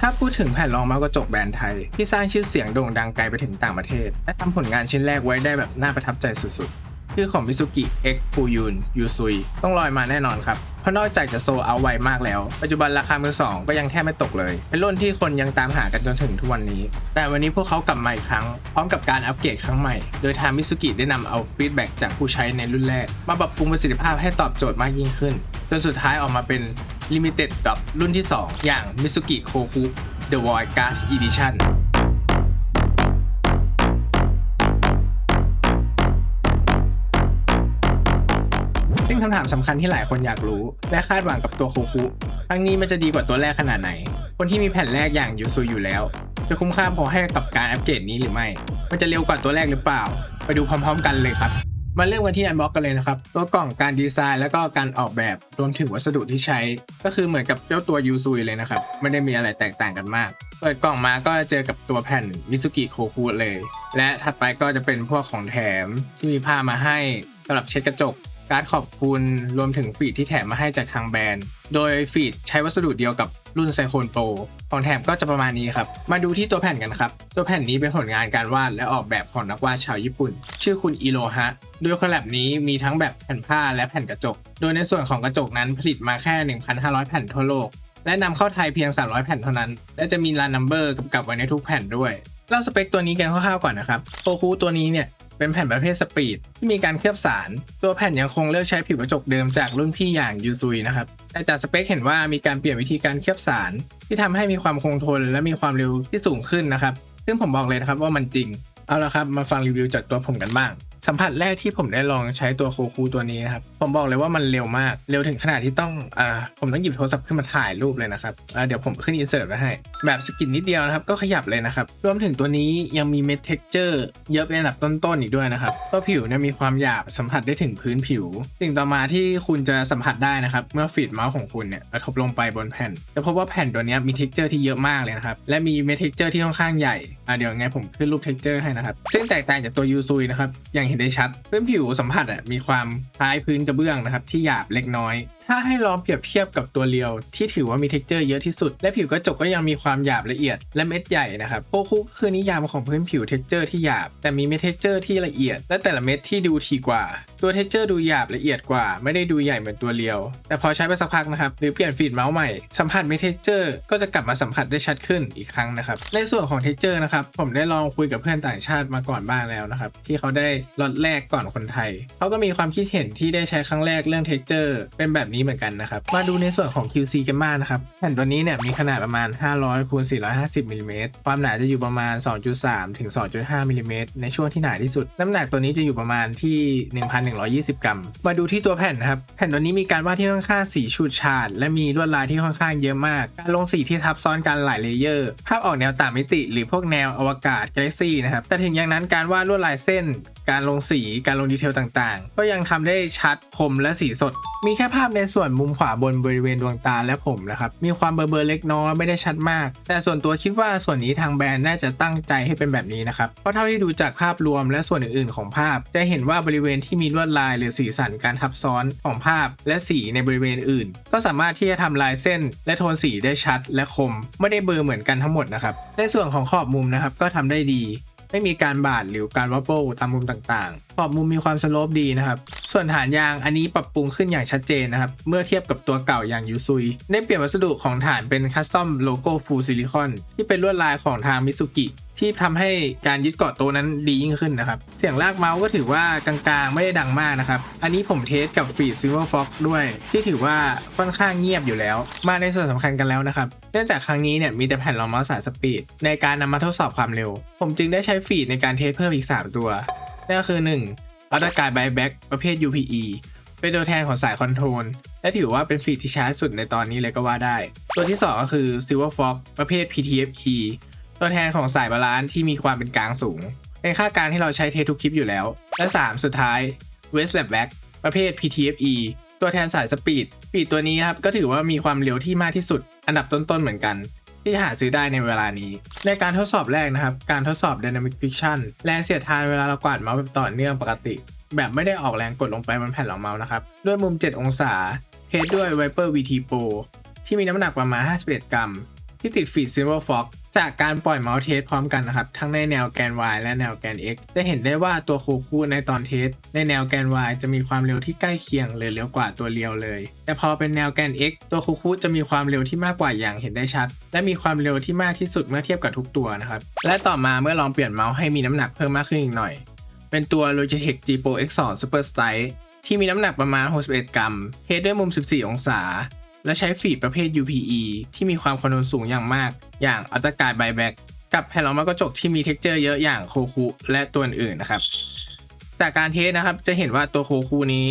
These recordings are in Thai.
ถ้าพูดถึงแผ่นรองเมาส์กระจกแบรนด์ไทยที่สร้างชื่อเสียงโด่งดังไกลไปถึงต่างประเทศและทำผลงานชิ้นแรกไว้ได้แบบน่าประทับใจสุดๆชื่อของ Mizuki X Fuyun Yusui ต้องลอยมาแน่นอนครับเพราะนอกจากจะโซลเอาท์ไวมากแล้วปัจจุบันราคามือสองก็ยังแทบไม่ตกเลยเป็นรุ่นที่คนยังตามหากันจนถึงทุกวันนี้แต่วันนี้พวกเขากลับมาอีกครั้งพร้อมกับการอัปเกรดครั้งใหม่โดยทาง Mizuki ได้นำเอาฟีดแบ็กจากผู้ใช้ในรุ่นแรกมาปรับปรุงประสิทธิภาพให้ตอบโจทย์มากยิ่งขึ้นจนสุดท้ายออกมาเป็น Limited กับรุ่นที่ 2 อย่าง Mizuki Koku The Void Gas Edition ซึ่งคำถามสำคัญที่หลายคนอยากรู้และคาดหวังกับตัวโคคุครั้งนี้มันจะดีกว่าตัวแรกขนาดไหนคนที่มีแผ่นแรกอย่างยูซุอยู่แล้วจะคุ้มค่าพอให้กับการอัปเกรดนี้หรือไม่มันจะเร็วกว่าตัวแรกหรือเปล่าไปดูพร้อมๆกันเลยครับมาเริ่มกันที่อันบ็อกกันเลยนะครับตัวกล่องการดีไซน์แล้วก็การออกแบบรวมถึงวัสดุที่ใช้ก็คือเหมือนกับเจ้าตัวยูซุเลยนะครับไม่ได้มีอะไรแตกต่างกันมากเปิดกล่องมาก็เจอกับตัวแผ่นมิซุกิโคคุเลยและถัดไปก็จะเป็นพวกของแถมที่มีผ้ามาให้สำหรับเช็ดกระจกการ์ดขอบคุณรวมถึงฟีดที่แถมมาให้จากทางแบรนด์โดยฟีดใช้วัสดุเดียวกับรุ่นไซโคนโปรของแถมก็จะประมาณนี้ครับมาดูที่ตัวแผ่นกันครับตัวแผ่นนี้เป็นผลงานการวาดและออกแบบของนักวาดชาวญี่ปุ่นชื่อคุณอิโรฮะโดยคอลแลบนี้มีทั้งแบบแผ่นผ้าและแผ่นกระจกโดยในส่วนของกระจกนั้นผลิตมาแค่ 1,500 แผ่นทั่วโลกและนำเข้าไทยเพียง300แผ่นเท่านั้นและจะมีรันนัมเบอร์กำกับไว้ในทุกแผ่นด้วยเล่าสเปคตัวนี้กันคร่าวๆก่อนนะครับโคคุตัวนี้เนี่ยเป็นแผ่นประเภทสปีดที่มีการเคลือบสารตัวแผ่นยังคงเลือกใช้ผิวกระจกเดิมจากรุ่นพี่อย่างยูซุยนะครับแต่จากสเปคเห็นว่ามีการเปลี่ยนวิธีการเคลือบสารที่ทำให้มีความคงทนและมีความเร็วที่สูงขึ้นนะครับซึ่งผมบอกเลยนะครับว่ามันจริงเอาละครับมาฟังรีวิวจากตัวผมกันบ้างสัมผัสแรกที่ผมได้ลองใช้ตัวโคคุตัวนี้นะครับผมบอกเลยว่ามันเร็วมากเร็วถึงขนาดที่ต้องผมต้องหยิบโทรศัพท์ขึ้นมาถ่ายรูปเลยนะครับเดี๋ยวผมขึ้นอินเสิร์ตไว้ให้แบบสกินนิดเดียวนะครับก็ขยับเลยนะครับรวมถึงตัวนี้ยังมีเม็ดเท็กเจอร์เยอะเป็นอันดับต้นๆอีกด้วยนะครับตัวผิวเนี่ยมีความหยาบสัมผัสได้ถึงพื้นผิวสิ่งต่อมาที่คุณจะสัมผัสได้นะครับเมื่อฟีดเมาส์ของคุณเนี่ยกระทบลงไปบนแผ่นจะพบว่าแผ่นตัวนี้มีเท็กเจอร์ที่เยอะมากเลยนะครับและมีเม็ดเท็กเจอร์ที่ค่อนข้างใหญ่เดี๋ยวไงผมขึ้นรูปเท็กเจอร์ให้นะครับซึ่งแตกต่างจากตัวยูซุยนะครับอย่างเห็นได้ชัดพื้นผิวสัมผัสมีความคล้ายพื้นกระเบื้องนะครับที่หยาบเล็กน้อยถ้าให้ลองเปรียบเทียบกับตัวเรียวที่ถือว่ามี texture เยอะที่สุดและผิวกระจกก็ยังมีความหยาบละเอียดและเม็ดใหญ่นะครับโคคุคือนิยามของพื้นผิว texture ที่หยาบแต่มีเม็ด texture ที่ละเอียดและแต่ละเม็ดที่ดูถี่กว่าตัว texture ดูหยาบละเอียดกว่าไม่ได้ดูใหญ่เหมือนตัวเรียวแต่พอใช้ไปสักพักนะครับหรือเปลี่ยนฟีดเมาส์ใหม่สัมผัสเม็ด texture ก็จะกลับมาสัมผัสได้ชัดขึ้นอีกครั้งนะครับในส่วนของ texture นะครับผมได้ลองคุยกับเพื่อนต่างชาติมาก่อนบ้างแล้วนะครับที่เขาได้ล็อตแรกก่อนคนไทยเขาก็มีความคิดเห็นที่ได้ใช้ครั้งแรกเรื่อง texture เป็นแบบนี้เหมือนกันนะครับมาดูในส่วนของ QC กันบ้างนะครับแผ่นตัวนี้เนี่ยมีขนาดประมาณ500 คูณ 450 มิลลิเมตรความหนาจะอยู่ประมาณ 2.3 ถึง 2.5 มิลลิเมตรในช่วงที่หนาที่สุดน้ำหนักตัวนี้จะอยู่ประมาณที่ 1,120 กรัมมาดูที่ตัวแผ่นนะครับแผ่นตัวนี้มีการวาดที่ค่อนข้างสีฉูดฉาดและมีลวดลายที่ค่อนข้างเยอะมากการลงสีที่ทับซ้อนกันหลายเลเยอร์ภาพออกแนวต่างมิติหรือพวกแนวอวกาศกาแล็กซี่นะครับแต่ถึงอย่างนั้นการวาดลวดลายเส้นการลงสีการลงดีเทลต่างๆก็ยังทำได้ชัดคมและสีสดมีแค่ภาพในส่วนมุมขวาบนบริเวณดวงตาและผมนะครับมีความเบลอๆเล็กน้อยไม่ได้ชัดมากแต่ส่วนตัวคิดว่าส่วนนี้ทางแบรนด์น่าจะตั้งใจให้เป็นแบบนี้นะครับเพราะเท่าที่ดูจากภาพรวมและส่วนอื่นๆของภาพจะเห็นว่าบริเวณที่มีลวดลายหรือสีสันการทับซ้อนของภาพและสีในบริเวณอื่นก็สามารถที่จะทำลายเส้นและโทนสีได้ชัดและคมไม่ได้เบลอเหมือนกันทั้งหมดนะครับในส่วนของขอบมุมนะครับก็ทำได้ดีไม่มีการบาดหรือการวับเบิลตามมุมต่างๆขอบมุมมีความสโลปดีนะครับส่วนฐานยางอันนี้ปรับปรุงขึ้นอย่างชัดเจนนะครับเมื่อเทียบกับตัวเก่าอย่างยูซุยได้เปลี่ยนวัสดุของฐานเป็นคัสตอมโลโก้ฟูลซิลิคอนที่เป็นลวดลายของทางมิซุกิที่ทำให้การยึดเกาะโต๊ะนั้นดียิ่งขึ้นนะครับเสียงลากเมาส์ก็ถือว่ากลางๆไม่ได้ดังมากนะครับอันนี้ผมเทสกับฟีด Silver Fox ด้วยที่ถือว่าค่อนข้างเงียบอยู่แล้วมาในส่วนสำคัญกันแล้วนะครับเนื่องจากครั้งนี้เนี่ยมีแต่แผ่นรองเมาส์สายสปีดในการนำมาทดสอบความเร็วผมจึงได้ใช้ฟีดในการเทสเพิ่มอีก3ตัวนั่นก็คือ1อัลตร้าไกด์ไบแบ็กประเภท UPE เป็นตัวแทนของสายคอนโทรลและถือว่าเป็นฟีดที่ช้าสุดในตอนนี้เลยก็ว่าได้ตัวที่2ก็คือ Silver Fox ประเภท PTFEตัวแทนของสายบาลานซ์ที่มีความเป็นกลางสูงเป็นค่าการที่เราใช้เทสทุกคลิปอยู่แล้วและ3สุดท้าย Westlabback ประเภท PTFE ตัวแทนสายสปีดตัวนี้ครับก็ถือว่ามีความเร็วที่มากที่สุดอันดับต้นๆเหมือนกันที่หาซื้อได้ในเวลานี้ในการทดสอบแรกนะครับการทดสอบ Dynamic Friction แรงเสียดทานเวลาเรากวาดเมาส์แบบต่อเนื่องปกติแบบไม่ได้ออกแรงกดลงไปบนแผ่นรองเมาส์นะครับด้วยมุม7องศาเทสด้วย Viper VT Pro ที่มีน้ำหนักประมาณ51 กรัมที่ ที่ติดฟีด Silver Fox จากการปล่อยเมาส์เทสพร้อมกันนะครับทั้งในแนวแกน Y และแนวแกน X จะเห็นได้ว่าตัวโคคุในตอนเทสในแนวแกน Y จะมีความเร็วที่ใกล้เคียงหรือเร็วกว่าตัวเรียวเลยแต่พอเป็นแนวแกน X ตัวโคคุจะมีความเร็วที่มากกว่าอย่างเห็นได้ชัดและมีความเร็วที่มากที่สุดเมื่อเทียบกับทุกตัวนะครับและต่อมาเมื่อลองเปลี่ยนเมาส์ให้มีน้ำหนักเพิ่มมากขึ้นอีกหน่อยเป็นตัว Logitech G Pro X2 Super Style ที่มีน้ำหนักประมาณ61 กรัมเทสด้วยมุม14 องศาและใช้ฟีดประเภท UPE ที่มีความคอนโทรลสูงอย่างมากอย่าง Ultra Guide Buyback กับแผ่นรองไม้กระจกที่มีเท็กเจอร์เยอะอย่างโคคุและตัวอื่นๆนะครับจากการเทสนะครับจะเห็นว่าตัวโคคุนี้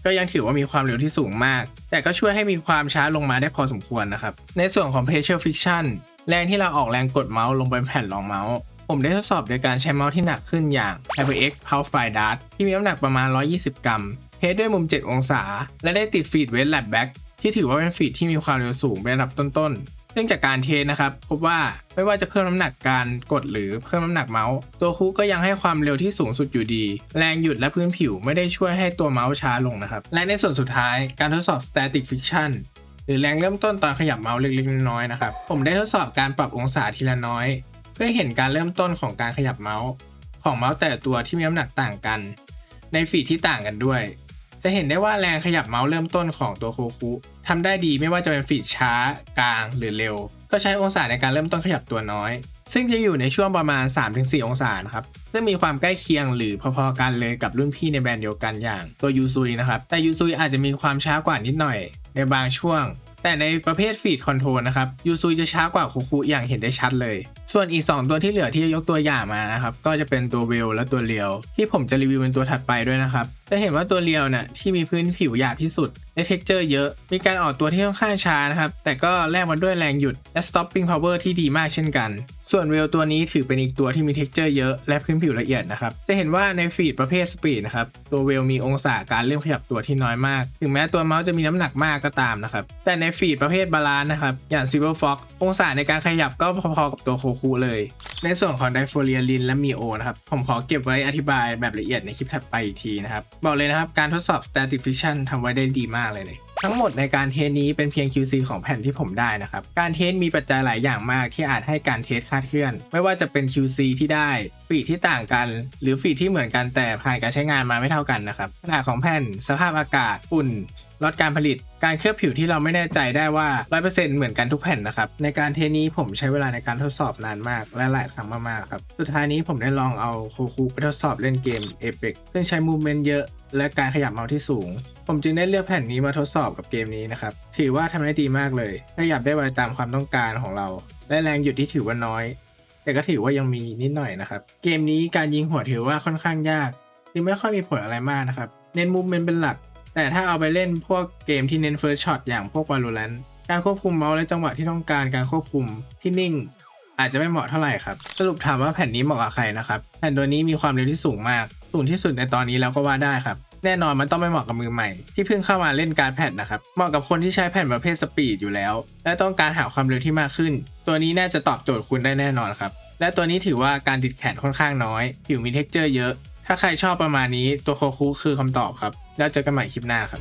ก็ยังถือว่ามีความเร็วที่สูงมากแต่ก็ช่วยให้มีความช้าลงมาได้พอสมควรนะครับในส่วนของ Pressure Friction แรงที่เราออกแรงกดเมาส์ลงบนแผ่นรองเมาส์ผมได้ทดสอบโดยการใช้เมาส์ที่หนักขึ้นอย่าง HyperX Powerfly Dart ที่มีน้ำหนักประมาณ120 กรัมเทสด้วยมุม7 องศาและได้ติดฟีด Weight Lap Back ที่ถือว่าเป็นฟีดที่มีความเร็วสูงเป็นอันดับต้นๆซึ่งจากการเทสนะครับพบว่าไม่ว่าจะเพิ่มน้ำหนักการกดหรือเพิ่มน้ำหนักเมาส์ตัวคูก็ยังให้ความเร็วที่สูงสุดอยู่ดีแรงหยุดและพื้นผิวไม่ได้ช่วยให้ตัวเมาส์ช้าลงนะครับและในส่วนสุดท้ายการทดสอบ Static Friction หรือแรงเริ่มต้นตอนขยับเมาส์เล็กๆน้อยๆนะครับผมได้ทดสอบการปรับองศาทีละน้อยเพื่อเห็นการเริ่มต้นของการขยับเมาส์ของเมาส์แต่ตัวที่มีน้ำหนักต่างกันในฟีดที่ต่างกันด้วยจะเห็นได้ว่าแรงขยับเมาส์เริ่มต้นของตัวโคคุทำได้ดีไม่ว่าจะเป็นฟีดช้ากลางหรือเร็วก็ใช้องศาในการเริ่มต้นขยับตัวน้อยซึ่งจะอยู่ในช่วงประมาณ 3-4 องศานะครับซึ่งมีความใกล้เคียงหรือพอๆกันเลยกับรุ่นพี่ในแบรนด์เดียวกันอย่างตัวยูซุยนะครับแต่ยูซุยอาจจะมีความช้ากว่านิดหน่อยในบางช่วงแต่ในประเภทฟีดคอนโทรลนะครับยูซุยจะช้ากว่าโคคุอย่างเห็นได้ชัดเลยส่วนอีก2ตัวที่เหลือที่จะยกตัวอย่างมานะครับก็จะเป็นตัวเวลและตัวเรียวที่ผมจะรีวิวเป็นตัวถัดไปด้วยนะครับจะเห็นว่าตัวเรียวน่ะที่มีพื้นผิวหยาบที่สุดและเท็กเจอร์เยอะมีการออกตัวที่ค่อนข้างช้านะครับแต่ก็แลกมาด้วยแรงหยุดและ stopping power ที่ดีมากเช่นกันส่วนเวลตัวนี้ถือเป็นอีกตัวที่มีเท็กเจอร์เยอะและพื้นผิวละเอียดนะครับจะเห็นว่าในฟีดประเภทสปีดนะครับตัวเวลมีองศาการเริ่มขยับตัวที่น้อยมากถึงแม้ตัวเมาส์จะมีน้ำหนักมากก็ตามนะครับแต่ในฟีดประเภทบาลานซ์นะครับอย่าง Silver Fox องศาในการขยับก็พอๆกับตัวโคคุเลยในส่วนของไดโฟเรียลินและมีโอนะครับผมขอเก็บไว้อธิบายแบบละเอียดในคลิปถัดไปอีกทีนะครับบอกเลยนะครับการทดสอบ Static Friction ทำไว้ได้ดีมากเลยทั้งหมดในการเทสนี้เป็นเพียง QC ของแผ่นที่ผมได้นะครับการเทสมีปัจจัยหลายอย่างมากที่อาจให้การเทสคลาดเคลื่อนไม่ว่าจะเป็น QC ที่ได้ฟีดที่ต่างกันหรือฟีดที่เหมือนกันแต่ผ่านการใช้งานมาไม่เท่ากันนะครับขนาดของแผ่นสภาพอากาศฝุ่นล็อตการผลิตการเคลือบผิวที่เราไม่แน่ใจได้ว่า 100% เหมือนกันทุกแผ่นนะครับในการเทสนี้ผมใช้เวลาในการทดสอบนานมากและหลายครั้งมากๆครับสุดท้ายนี้ผมได้ลองเอาโคคุไปทดสอบเล่นเกม Apex ซึ่งใช้มูฟเมนต์เยอะและการขยับเมาส์ที่สูงผมจึงได้เลือกแผ่นนี้มาทดสอบกับเกมนี้นะครับถือว่าทำได้ดีมากเลยขยับได้ไวตามความต้องการของเราและแรงหยุดที่ถือว่าน้อยแต่ก็ถือว่ายังมีนิดหน่อยนะครับเกมนี้การยิงหัวถือว่าค่อนข้างยากจึงไม่ค่อยมีผลอะไรมากนะครับเน้นมูฟเมนต์เป็นหลักแต่ถ้าเอาไปเล่นพวกเกมที่เน้น First Shot อย่างพวก Valorant การควบคุมเมาส์และจังหวะที่ต้องการการควบคุมที่นิ่งอาจจะไม่เหมาะเท่าไหร่ครับสรุปถามว่าแผ่นนี้เหมาะกับใครนะครับแผ่นตัวนี้มีความเร็วที่สูงมากสูงที่สุดในตอนนี้แล้วก็ว่าได้ครับแน่นอนมันต้องไม่เหมาะกับมือใหม่ที่เพิ่งเข้ามาเล่นการ์ดแพดนะครับเหมาะกับคนที่ใช้แผ่นประเภทสปีดอยู่แล้วและต้องการหาความเร็วที่มากขึ้นตัวนี้น่าจะตอบโจทย์คุณได้แน่นอนครับและตัวนี้ถือว่าการติดแขนค่อนข้างน้อยผิวมีเท็กเจอร์เยอะถ้าใครชอบประมาณนี้ตัวโคคุคือคำตอบครับแล้วเจอกันใหม่คลิปหน้าครับ